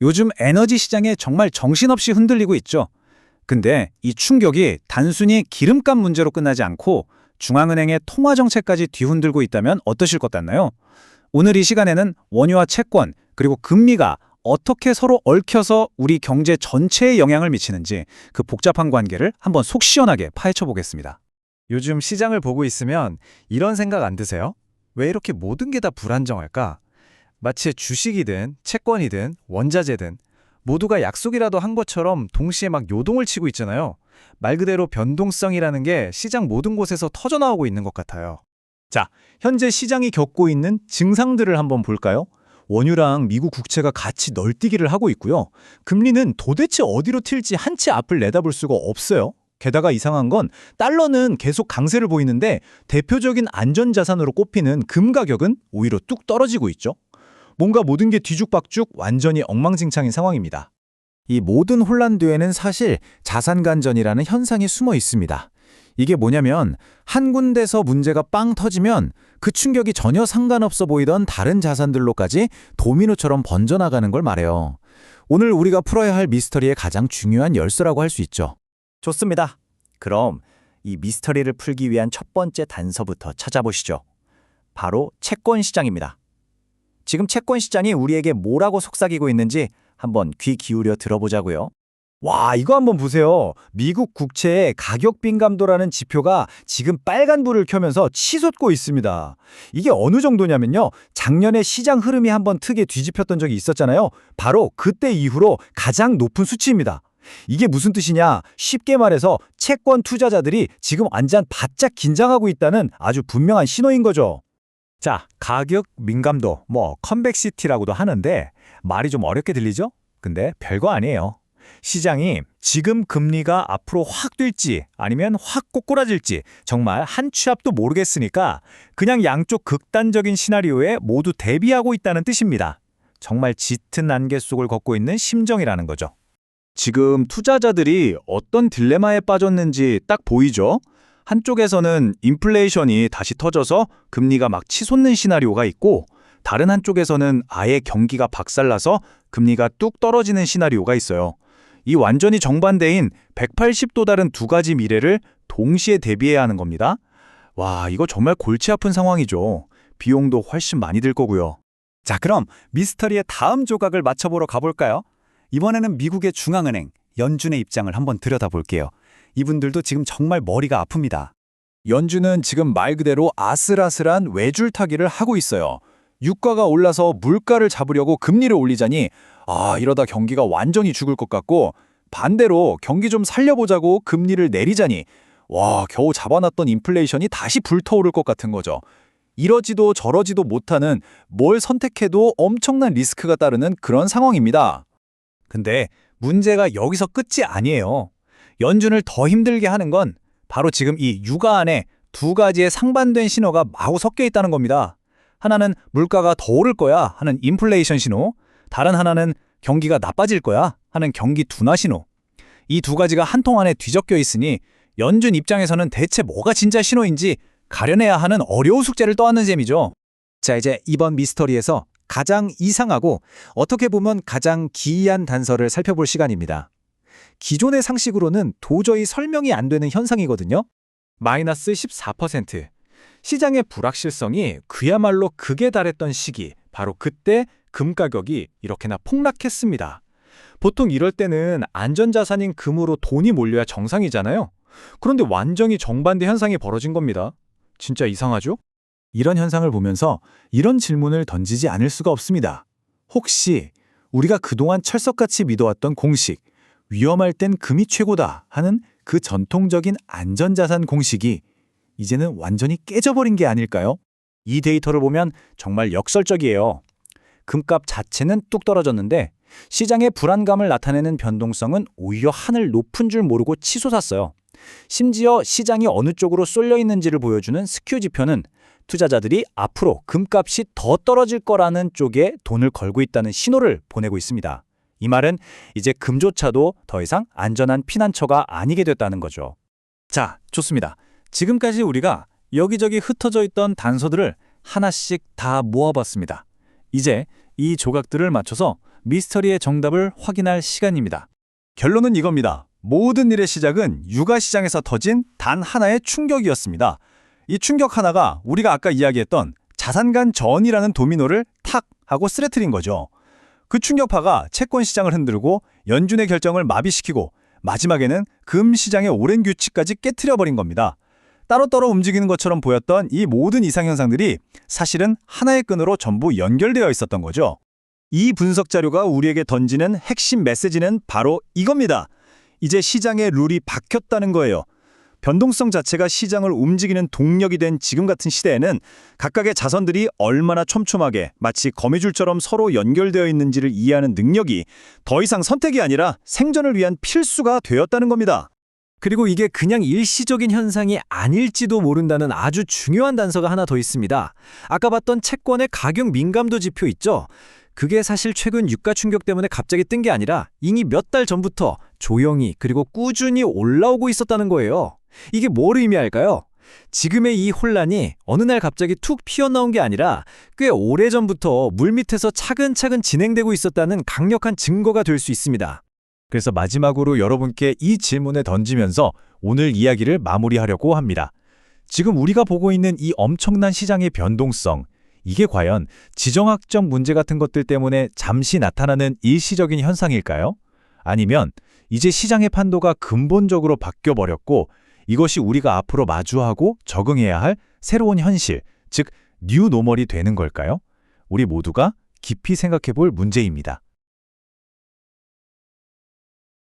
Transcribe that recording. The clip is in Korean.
요즘 에너지 시장에 정말 정신없이 흔들리고 있죠. 근데 이 충격이 단순히 기름값 문제로 끝나지 않고 중앙은행의 통화 정책까지 뒤흔들고 있다면 어떠실 것 같나요? 오늘 이 시간에는 원유와 채권, 그리고 금리가 어떻게 서로 얽혀서 우리 경제 전체에 영향을 미치는지 그 복잡한 관계를 한번 속 시원하게 파헤쳐 보겠습니다. 요즘 시장을 보고 있으면 이런 생각 안 드세요? 왜 이렇게 모든 게 다 불안정할까? 마치 주식이든 채권이든 원자재든 모두가 약속이라도 한 것처럼 동시에 막 요동을 치고 있잖아요. 말 그대로 변동성이라는 게 시장 모든 곳에서 터져나오고 있는 것 같아요. 자, 현재 시장이 겪고 있는 증상들을 한번 볼까요? 원유랑 미국 국채가 같이 널뛰기를 하고 있고요. 금리는 도대체 어디로 튈지 한 치 앞을 내다볼 수가 없어요. 게다가 이상한 건 달러는 계속 강세를 보이는데 대표적인 안전자산으로 꼽히는 금 가격은 오히려 뚝 떨어지고 있죠. 뭔가 모든 게 뒤죽박죽 완전히 엉망진창인 상황입니다. 이 모든 혼란 뒤에는 사실 자산 간전이라는 현상이 숨어 있습니다. 이게 뭐냐면 한 군데서 문제가 빵 터지면 그 충격이 전혀 상관없어 보이던 다른 자산들로까지 도미노처럼 번져나가는 걸 말해요. 오늘 우리가 풀어야 할 미스터리의 가장 중요한 열쇠라고 할 수 있죠. 좋습니다. 그럼 이 미스터리를 풀기 위한 첫 번째 단서부터 찾아보시죠. 바로 채권 시장입니다. 지금 채권 시장이 우리에게 뭐라고 속삭이고 있는지 한번 귀 기울여 들어보자고요. 와, 이거 한번 보세요. 미국 국채의 가격 빈감도라는 지표가 지금 빨간불을 켜면서 치솟고 있습니다. 이게 어느 정도냐면요. 작년에 시장 흐름이 한번 크게 뒤집혔던 적이 있었잖아요. 바로 그때 이후로 가장 높은 수치입니다. 이게 무슨 뜻이냐? 쉽게 말해서 채권 투자자들이 지금 완전 바짝 긴장하고 있다는 아주 분명한 신호인 거죠. 자, 가격 민감도, 컨벡시티라고도 하는데 말이 좀 어렵게 들리죠? 근데 별거 아니에요. 시장이 지금 금리가 앞으로 확 뛸지 아니면 확 꼬꾸라질지 정말 한 치 앞도 모르겠으니까 그냥 양쪽 극단적인 시나리오에 모두 대비하고 있다는 뜻입니다. 정말 짙은 안개 속을 걷고 있는 심정이라는 거죠. 지금 투자자들이 어떤 딜레마에 빠졌는지 딱 보이죠? 한쪽에서는 인플레이션이 다시 터져서 금리가 막 치솟는 시나리오가 있고 다른 한쪽에서는 아예 경기가 박살나서 금리가 뚝 떨어지는 시나리오가 있어요. 이 완전히 정반대인 180도 다른 두 가지 미래를 동시에 대비해야 하는 겁니다. 와, 이거 정말 골치 아픈 상황이죠. 비용도 훨씬 많이 들 거고요. 자, 그럼 미스터리의 다음 조각을 맞춰보러 가볼까요? 이번에는 미국의 중앙은행, 연준의 입장을 한번 들여다볼게요. 이분들도 지금 정말 머리가 아픕니다. 연준은 지금 말 그대로 아슬아슬한 외줄타기를 하고 있어요. 유가가 올라서 물가를 잡으려고 금리를 올리자니 이러다 경기가 완전히 죽을 것 같고 반대로 경기 좀 살려보자고 금리를 내리자니 겨우 잡아놨던 인플레이션이 다시 불타오를 것 같은 거죠. 이러지도 저러지도 못하는 뭘 선택해도 엄청난 리스크가 따르는 그런 상황입니다. 근데 문제가 여기서 끝이 아니에요. 연준을 더 힘들게 하는 건 바로 지금 이 유가 안에 두 가지의 상반된 신호가 마구 섞여 있다는 겁니다. 하나는 물가가 더 오를 거야 하는 인플레이션 신호, 다른 하나는 경기가 나빠질 거야 하는 경기 둔화 신호. 이 두 가지가 한 통 안에 뒤섞여 있으니 연준 입장에서는 대체 뭐가 진짜 신호인지 가려내야 하는 어려운 숙제를 떠안는 셈이죠. 자, 이제 이번 미스터리에서 가장 이상하고 어떻게 보면 가장 기이한 단서를 살펴볼 시간입니다. 기존의 상식으로는 도저히 설명이 안 되는 현상이거든요. 마이너스 14%. 시장의 불확실성이 그야말로 극에 달했던 시기, 바로 그때 금 가격이 이렇게나 폭락했습니다. 보통 이럴 때는 안전자산인 금으로 돈이 몰려야 정상이잖아요. 그런데 완전히 정반대 현상이 벌어진 겁니다. 진짜 이상하죠? 이런 현상을 보면서 이런 질문을 던지지 않을 수가 없습니다. 혹시 우리가 그동안 철석같이 믿어왔던 공식, 위험할 땐 금이 최고다 하는 그 전통적인 안전자산 공식이 이제는 완전히 깨져버린 게 아닐까요? 이 데이터를 보면 정말 역설적이에요. 금값 자체는 뚝 떨어졌는데 시장의 불안감을 나타내는 변동성은 오히려 하늘 높은 줄 모르고 치솟았어요. 심지어 시장이 어느 쪽으로 쏠려 있는지를 보여주는 스큐 지표는 투자자들이 앞으로 금값이 더 떨어질 거라는 쪽에 돈을 걸고 있다는 신호를 보내고 있습니다. 이 말은 이제 금조차도 더 이상 안전한 피난처가 아니게 됐다는 거죠. 자, 좋습니다. 지금까지 우리가 여기저기 흩어져 있던 단서들을 하나씩 다 모아봤습니다. 이제 이 조각들을 맞춰서 미스터리의 정답을 확인할 시간입니다. 결론은 이겁니다. 모든 일의 시작은 유가 시장에서 터진 단 하나의 충격이었습니다. 이 충격 하나가 우리가 아까 이야기했던 자산 간 전이라는 도미노를 탁 하고 쓰러뜨린 거죠. 그 충격파가 채권 시장을 흔들고 연준의 결정을 마비시키고 마지막에는 금 시장의 오랜 규칙까지 깨트려버린 겁니다. 따로따로 움직이는 것처럼 보였던 이 모든 이상현상들이 사실은 하나의 끈으로 전부 연결되어 있었던 거죠. 이 분석 자료가 우리에게 던지는 핵심 메시지는 바로 이겁니다. 이제 시장의 룰이 바뀌었다는 거예요. 변동성 자체가 시장을 움직이는 동력이 된 지금 같은 시대에는 각각의 자선들이 얼마나 촘촘하게 마치 거미줄처럼 서로 연결되어 있는지를 이해하는 능력이 더 이상 선택이 아니라 생존을 위한 필수가 되었다는 겁니다. 그리고 이게 그냥 일시적인 현상이 아닐지도 모른다는 아주 중요한 단서가 하나 더 있습니다. 아까 봤던 채권의 가격 민감도 지표 있죠? 그게 사실 최근 유가 충격 때문에 갑자기 뜬 게 아니라 이미 몇 달 전부터 조용히 그리고 꾸준히 올라오고 있었다는 거예요. 이게 뭘 의미할까요? 지금의 이 혼란이 어느 날 갑자기 툭 피어나온 게 아니라 꽤 오래전부터 물밑에서 차근차근 진행되고 있었다는 강력한 증거가 될 수 있습니다. 그래서 마지막으로 여러분께 이 질문을 던지면서 오늘 이야기를 마무리하려고 합니다. 지금 우리가 보고 있는 이 엄청난 시장의 변동성, 이게 과연 지정학적 문제 같은 것들 때문에 잠시 나타나는 일시적인 현상일까요? 아니면 이제 시장의 판도가 근본적으로 바뀌어버렸고 이것이 우리가 앞으로 마주하고 적응해야 할 새로운 현실, 즉 뉴노멀이 되는 걸까요? 우리 모두가 깊이 생각해 볼 문제입니다.